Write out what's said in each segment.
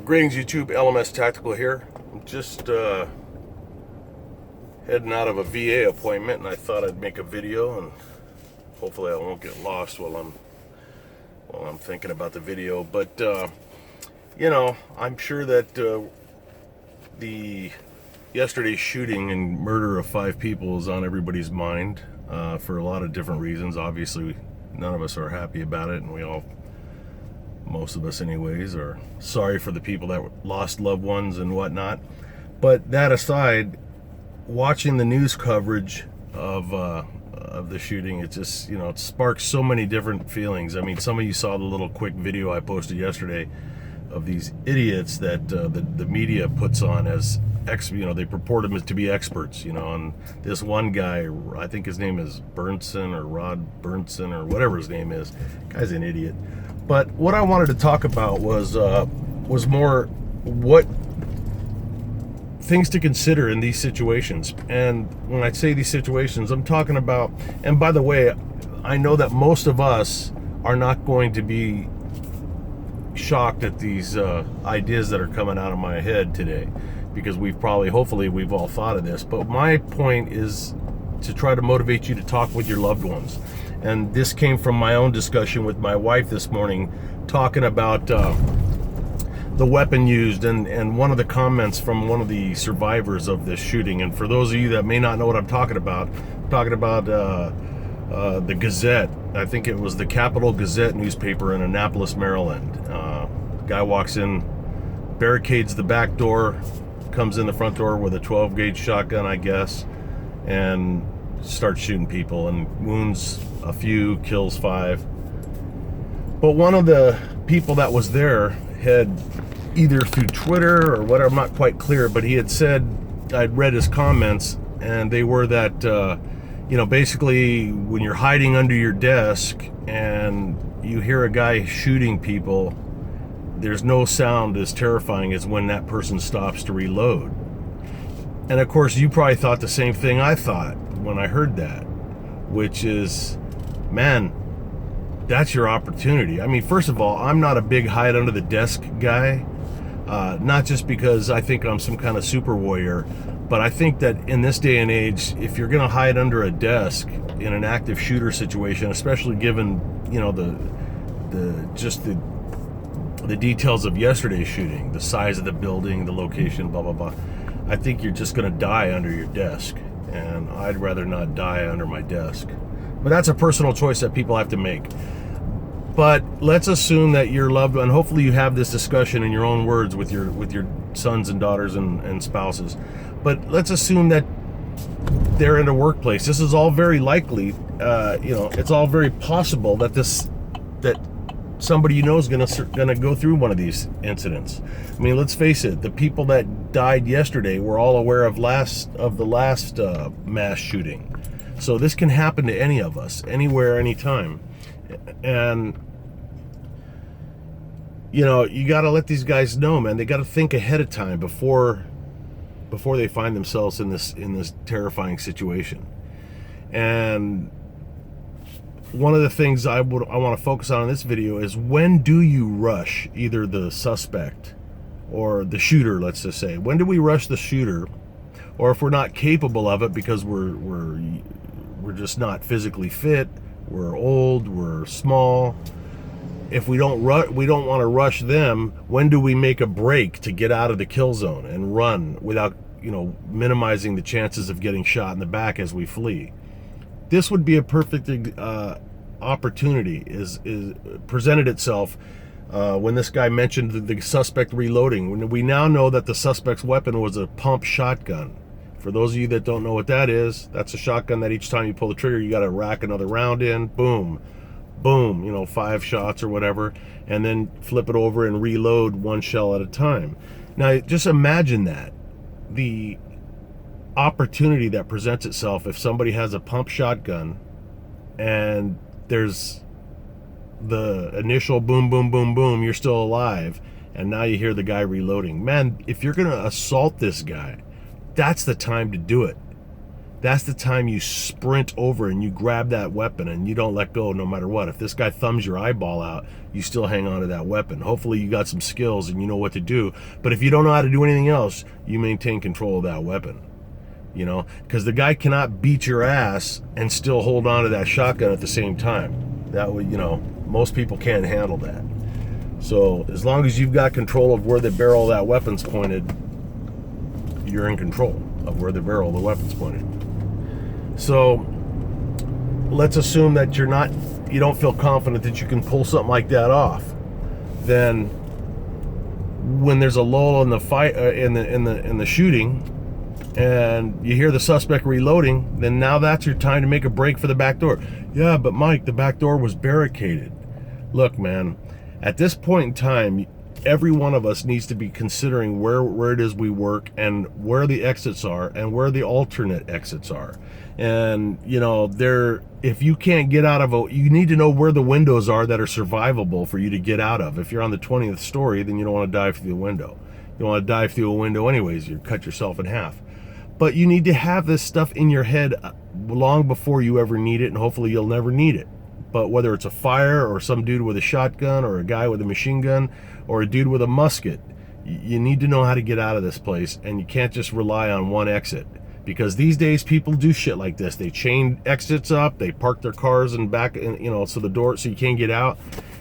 Greetings YouTube, LMS Tactical here. I'm just heading out of a VA appointment and I thought I'd make a video and hopefully I won't get lost while I'm thinking about the video. But I'm sure that the yesterday's shooting and murder of 5 people is on everybody's mind for a lot of different reasons. Obviously none of us are happy about it, and most of us anyways, are sorry for the people that lost loved ones and whatnot. But that aside, watching the news coverage of the shooting, it just, it sparks so many different feelings. I mean, some of you saw the little quick video I posted yesterday of these idiots that the media puts on as they purport them to be experts, and this one guy, I think his name is Burnson or Rod Burnson or whatever his name is, guy's an idiot. But what I wanted to talk about was more what things to consider in these situations. And when I say these situations, I'm talking about, and by the way, I know that most of us are not going to be shocked at these ideas that are coming out of my head today, because hopefully we've all thought of this. But my point is to try to motivate you to talk with your loved ones. And this came from my own discussion with my wife this morning, talking about the weapon used, and one of the comments from one of the survivors of this shooting. And for those of you that may not know what I'm talking about, the Gazette. I think it was the Capital Gazette newspaper in Annapolis, Maryland. Guy walks in, barricades the back door, comes in the front door with a 12-gauge shotgun, I guess, and starts shooting people and wounds a few, kills 5. But one of the people that was there had, either through Twitter or whatever, I'm not quite clear, but he had said, I'd read his comments, and they were that basically when you're hiding under your desk and you hear a guy shooting people, there's no sound as terrifying as when that person stops to reload. And of course you probably thought the same thing I thought when I heard that, which is, man, that's your opportunity. I mean, first of all, I'm not a big hide under the desk guy, not just because I think I'm some kind of super warrior, but I think that in this day and age, if you're gonna hide under a desk in an active shooter situation, especially given the details of yesterday's shooting, the size of the building, the location, blah blah blah, I think you're just gonna die under your desk. And I'd rather not die under my desk. But that's a personal choice that people have to make. But let's assume that your loved one, hopefully you have this discussion in your own words with your sons and daughters and spouses. But let's assume that they're in a workplace. This is all very likely. It's all very possible that that somebody is gonna go through one of these incidents. I mean, let's face it, the people that died yesterday were all aware of the last mass shooting. So this can happen to any of us, anywhere, anytime. And you got to let these guys know, man. They got to think ahead of time before they find themselves in this terrifying situation. And one of the things I want to focus on in this video is, when do you rush either the suspect or the shooter? Let's just say, when do we rush the shooter? Or if we're not capable of it because we're just not physically fit, we're old, we're small, if we don't want to rush them, when do we make a break to get out of the kill zone and run without minimizing the chances of getting shot in the back as we flee? This would be a perfect opportunity is presented itself when this guy mentioned the suspect reloading. When we now know that the suspect's weapon was a pump shotgun. For those of you that don't know what that is, that's a shotgun that each time you pull the trigger, you got to rack another round in. Boom, boom, 5 shots or whatever, and then flip it over and reload 1 shell at a time. Now, just imagine that. The opportunity that presents itself if somebody has a pump shotgun and there's the initial boom, boom, boom, boom, you're still alive, and now you hear the guy reloading. Man, if you're going to assault this guy, that's the time to do it. that's the time you sprint over and you grab that weapon and you don't let go no matter what. If this guy thumbs your eyeball out, you still hang on to that weapon. Hopefully you got some skills and you know what to do. But if you don't know how to do anything else, you maintain control of that weapon. You know, because the guy cannot beat your ass and still hold on to that shotgun at the same time. That would, you know, most people can't handle that. So as long as you've got control of where the barrel of that weapon's pointed, you're in control of where the barrel of the weapon's pointed. So let's assume that you don't feel confident that you can pull something like that off. Then when there's a lull in the fight, in the shooting, and you hear the suspect reloading, then now that's your time to make a break for the back door. Yeah, but Mike, the back door was barricaded. Look, man, at this point in time, every one of us needs to be considering where it is we work and where the exits are and where the alternate exits are. And, you know, if you can't get out of you need to know where the windows are that are survivable for you to get out of. If you're on the 20th story, then you don't want to dive through the window. You don't want to dive through a window anyways. You cut yourself in half. But you need to have this stuff in your head long before you ever need it, and hopefully you'll never need it. But whether it's a fire or some dude with a shotgun or a guy with a machine gun or a dude with a musket, you need to know how to get out of this place, and you can't just rely on one exit. Because these days people do shit like this. They chain exits up, they park their cars in back, you know, so you can't get out.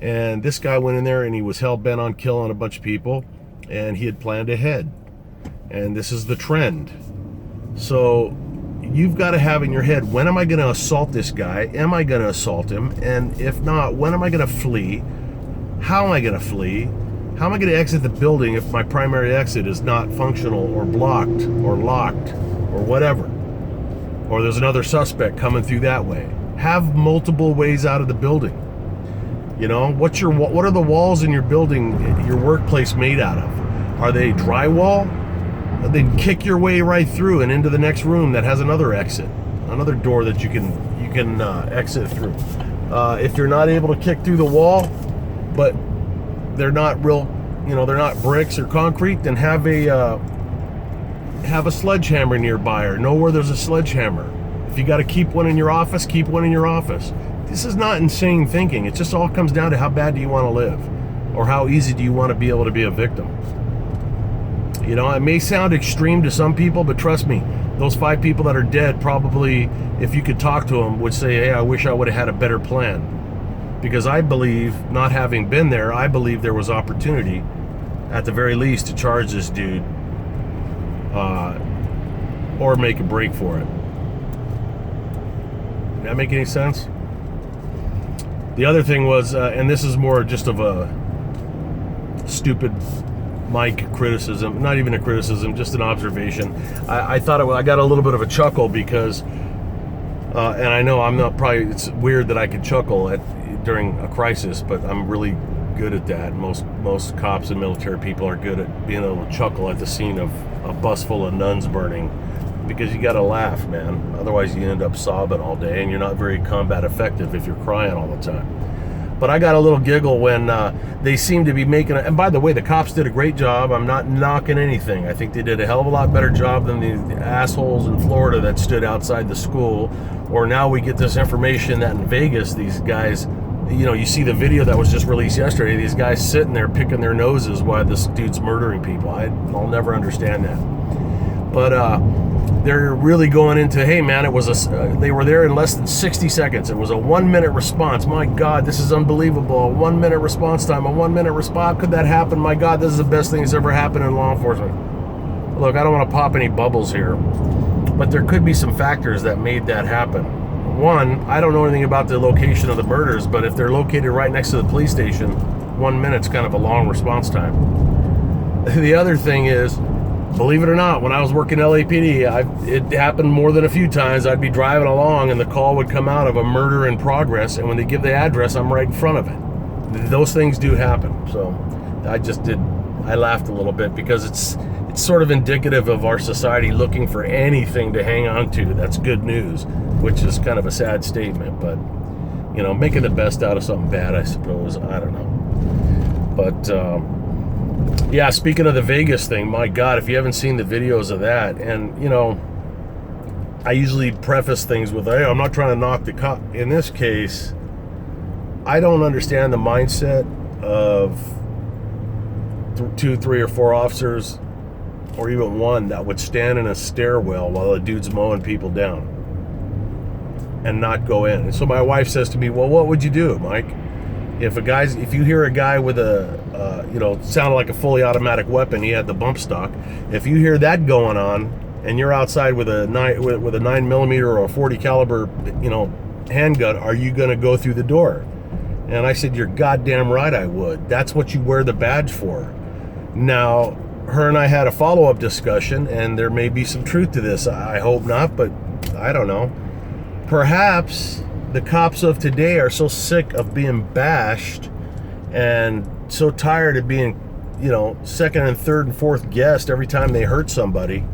And this guy went in there and he was hell-bent on killing a bunch of people, and he had planned ahead. And this is the trend. So you've got to have in your head, when am I going to assault this guy? Am I going to assault him? And if not, when am I going to flee? How am I going to flee? How am I going to exit the building if my primary exit is not functional or blocked or locked or whatever? Or there's another suspect coming through that way. Have multiple ways out of the building. You know, what are the walls in your building, your workplace made out of? Are they drywall? Then kick your way right through and into the next room that has another exit, another door that you can exit through. If you're not able to kick through the wall, but they're not real, you know, they're not bricks or concrete, then have a sledgehammer nearby, or know where there's a sledgehammer. If you got to keep one in your office, keep one in your office. This is not insane thinking. It just all comes down to how bad do you want to live, or how easy do you want to be able to be a victim. You know, it may sound extreme to some people, but trust me, those 5 people that are dead probably, if you could talk to them, would say, hey, I wish I would have had a better plan. Because I believe, not having been there, I believe there was opportunity, at the very least, to charge this dude or make a break for it. Does that make any sense? The other thing was, and this is more just of a stupid Mike criticism, not even a criticism, just an observation. I thought I got a little bit of a chuckle because, and I know I'm not probably, it's weird that I could chuckle during a crisis, but I'm really good at that. Most cops and military people are good at being able to chuckle at the scene of a bus full of nuns burning, because you got to laugh, man. Otherwise you end up sobbing all day, and you're not very combat effective if you're crying all the time. But I got a little giggle when they seem to be making and by the way, the cops did a great job. I'm not knocking anything. I think they did a hell of a lot better job than the assholes in Florida that stood outside the school. Or now we get this information that in Vegas, these guys, you know, you see the video that was just released yesterday, these guys sitting there picking their noses while this dude's murdering people. I'll never understand that. But they're really going into, hey man, they were there in less than 60 seconds. It was a 1-minute response. My God, this is unbelievable. A 1-minute response time, a 1-minute response. Could that happen? My God, this is the best thing that's ever happened in law enforcement. Look, I don't want to pop any bubbles here, but there could be some factors that made that happen. One, I don't know anything about the location of the murders, but if they're located right next to the police station, 1 minute's kind of a long response time. The other thing is, believe it or not, when I was working LAPD, it happened more than a few times. I'd be driving along and the call would come out of a murder in progress, and when they give the address, I'm right in front of it. Those things do happen. So I laughed a little bit because it's sort of indicative of our society looking for anything to hang on to that's good news, which is kind of a sad statement, but you know, making the best out of something bad, I suppose. I don't know. But yeah, speaking of the Vegas thing, my God, if you haven't seen the videos of that, and you know, I usually preface things with, hey, I'm not trying to knock the cop. In this case, I don't understand the mindset of 2, 3, or 4 officers, or even one, that would stand in a stairwell while a dude's mowing people down and not go in. And so my wife says to me, well, what would you do, Mike? If you hear a guy with a, sounded like a fully automatic weapon, he had the bump stock. If you hear that going on, and you're outside with a 9mm or a 40 caliber, handgun, are you going to go through the door? And I said, you're goddamn right I would. That's what you wear the badge for. Now, her and I had a follow-up discussion, and there may be some truth to this. I hope not, but I don't know. Perhaps the cops of today are so sick of being bashed and so tired of being, second and third and fourth guessed every time they hurt somebody.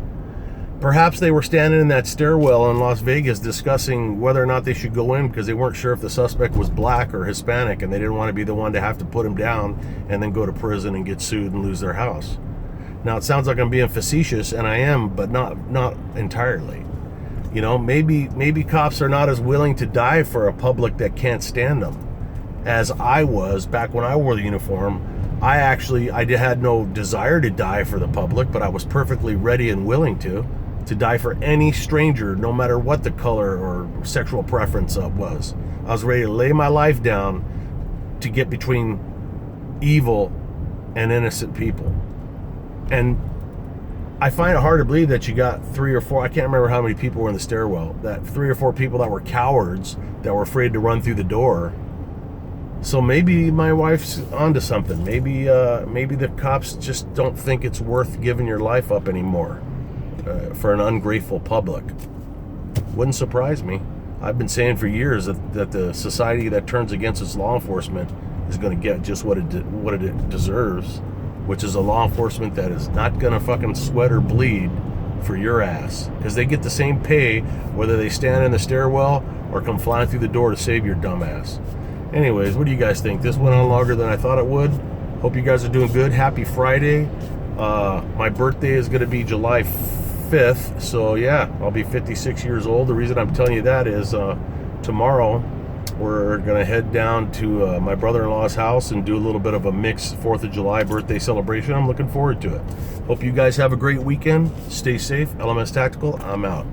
Perhaps they were standing in that stairwell in Las Vegas discussing whether or not they should go in because they weren't sure if the suspect was black or Hispanic, and they didn't want to be the one to have to put him down and then go to prison and get sued and lose their house. Now, it sounds like I'm being facetious, and I am, but not entirely. Maybe cops are not as willing to die for a public that can't stand them as I was back when I wore the uniform. I had no desire to die for the public, but I was perfectly ready and willing to die for any stranger, no matter what the color or sexual preference was. I was ready to lay my life down to get between evil and innocent people. And I find it hard to believe that you got 3 or 4, I can't remember how many people were in the stairwell, that 3 or 4 people that were cowards, that were afraid to run through the door. So maybe my wife's onto something. Maybe the cops just don't think it's worth giving your life up anymore for an ungrateful public. Wouldn't surprise me. I've been saying for years that the society that turns against its law enforcement is going to get just what it deserves, which is a law enforcement that is not going to fucking sweat or bleed for your ass, because they get the same pay whether they stand in the stairwell or come flying through the door to save your dumb ass. Anyways, what do you guys think? This went on longer than I thought it would. Hope you guys are doing good. Happy Friday. My birthday is going to be July 5th, so yeah, I'll be 56 years old. The reason I'm telling you that is tomorrow we're going to head down to my brother-in-law's house and do a little bit of a mixed 4th of July birthday celebration. I'm looking forward to it. Hope you guys have a great weekend. Stay safe. LMS Tactical, I'm out.